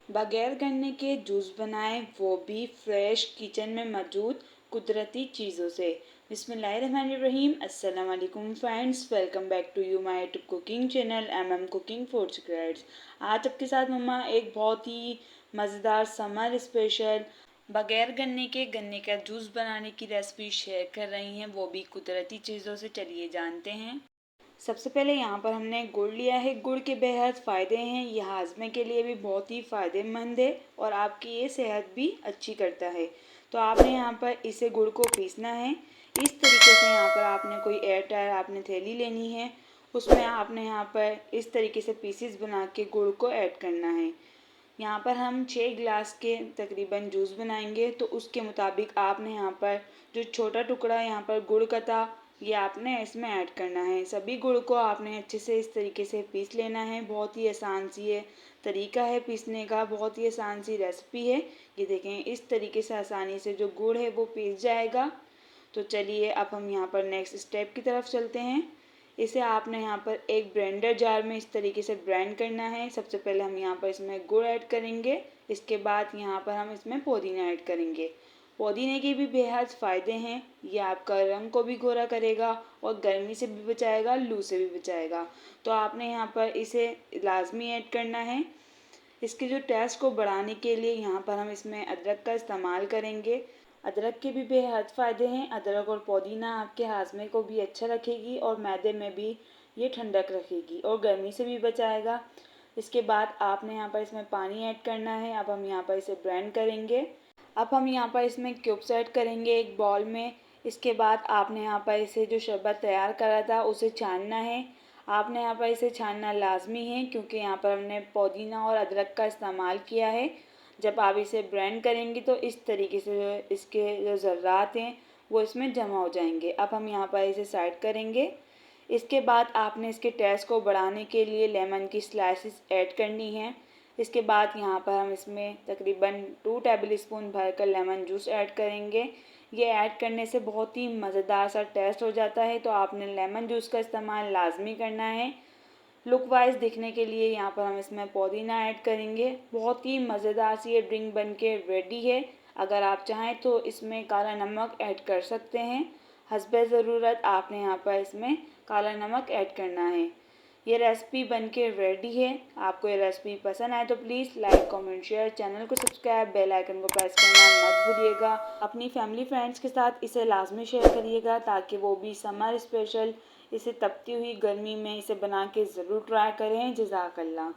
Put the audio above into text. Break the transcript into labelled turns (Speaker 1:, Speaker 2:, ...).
Speaker 1: बगैर गन्ने के जूस बनाएं, वो भी फ्रेश किचन में मौजूद कुदरती चीज़ों से। बिस्मिल्लाहिर्रहमानिर्रहीम। अस्सलाम वालेकुम friends, welcome back to you my YouTube cooking channel MM cooking for secrets. आज आपके साथ मम्मा एक बहुत ही मज़ेदार समर स्पेशल बगैर गन्ने का जूस बनाने की रेसिपी शेयर कर रही हैं, वो भी कुदरती चीज़ों से। चलिए जानते हैं। सबसे पहले यहाँ पर हमने गुड़ लिया है। गुड़ के बेहद फ़ायदे हैं, ये हाजमे के लिए भी बहुत ही फ़ायदेमंद है और आपकी ये सेहत भी अच्छी करता है। तो आपने यहाँ पर इसे गुड़ को पीसना है। इस तरीके से यहाँ पर आपने कोई एयर टायर आपने थैली लेनी है, उसमें आपने यहाँ पर इस तरीके से पीसेस बना के गुड़ को ऐड करना है। यहाँ पर हम 6 गिलास के तकरीबन जूस बनाएंगे, तो उसके मुताबिक आपने यहाँ पर जो छोटा टुकड़ा यहाँ पर गुड़ का था, ये आपने इसमें ऐड करना है। सभी गुड़ को आपने अच्छे से इस तरीके से पीस लेना है। बहुत ही आसान सी है तरीका है पीसने का, बहुत ही आसान सी रेसिपी है। ये देखें, इस तरीके से आसानी से जो गुड़ है वो पीस जाएगा। तो चलिए अब हम यहाँ पर नेक्स्ट स्टेप की तरफ चलते हैं। इसे आपने यहाँ पर एक ब्लेंडर जार में इस तरीके से ब्लेंड करना है। सबसे पहले हम यहाँ पर इसमें गुड़ ऐड करेंगे, इसके बाद यहाँ पर हम इसमें पुदीना ऐड करेंगे। पुदीने के भी बेहद फ़ायदे हैं, ये आपका रंग को भी गोरा करेगा और गर्मी से भी बचाएगा, लू से भी बचाएगा। तो आपने यहाँ पर इसे लाजमी ऐड करना है। इसके जो टेस्ट को बढ़ाने के लिए यहाँ पर हम इसमें अदरक का इस्तेमाल करेंगे। अदरक के भी बेहद फ़ायदे हैं। अदरक और पुदीना आपके हाजमे को भी अच्छा रखेगी और मैदे में भी ये ठंडक रखेगी और गर्मी से भी बचाएगा। इसके बाद आपने यहाँ पर इसमें पानी ऐड करना है। अब हम यहाँ पर इसे ब्लेंड करेंगे। अब हम यहाँ पर इसमें क्यूब्स ऐड करेंगे एक बॉल में। इसके बाद आपने यहाँ पर इसे जो शरबत तैयार करा था उसे छानना है। आपने यहाँ पर इसे छानना लाजमी है, क्योंकि यहाँ पर हमने पुदीना और अदरक का इस्तेमाल किया है। जब आप इसे ब्लेंड करेंगे तो इस तरीके से जो इसके जो ज़र्रात हैं वो इसमें जमा हो जाएंगे। अब हम यहाँ पर इसे साइड करेंगे। इसके बाद आपने इसके टेस्ट को बढ़ाने के लिए लेमन की स्लाइसेस ऐड करनी है। इसके बाद यहाँ पर हम इसमें तकरीबन 2 टेबल स्पून भरकर लेमन जूस ऐड करेंगे। ये ऐड करने से बहुत ही मज़ेदार सा टेस्ट हो जाता है, तो आपने लेमन जूस का इस्तेमाल लाजमी करना है। लुक वाइज दिखने के लिए यहाँ पर हम इसमें पुदीना ऐड करेंगे। बहुत ही मज़ेदार सी ये ड्रिंक बन के रेडी है। अगर आप चाहें तो इसमें काला नमक ऐड कर सकते हैं। हस्बे ज़रूरत आपने यहाँ पर इसमें काला नमक ऐड करना है। ये रेसिपी बनके रेडी है। आपको ये रेसिपी पसंद आए तो please like comment share, channel को सब्सक्राइब, बेल आइकन को प्रेस करना मत भूलिएगा। अपनी फैमिली फ्रेंड्स के साथ इसे लाजमी शेयर करिएगा, ताकि वो भी समर स्पेशल इसे तपती हुई गर्मी में इसे बना के ज़रूर ट्राई करें। जज़ाकल्लाह।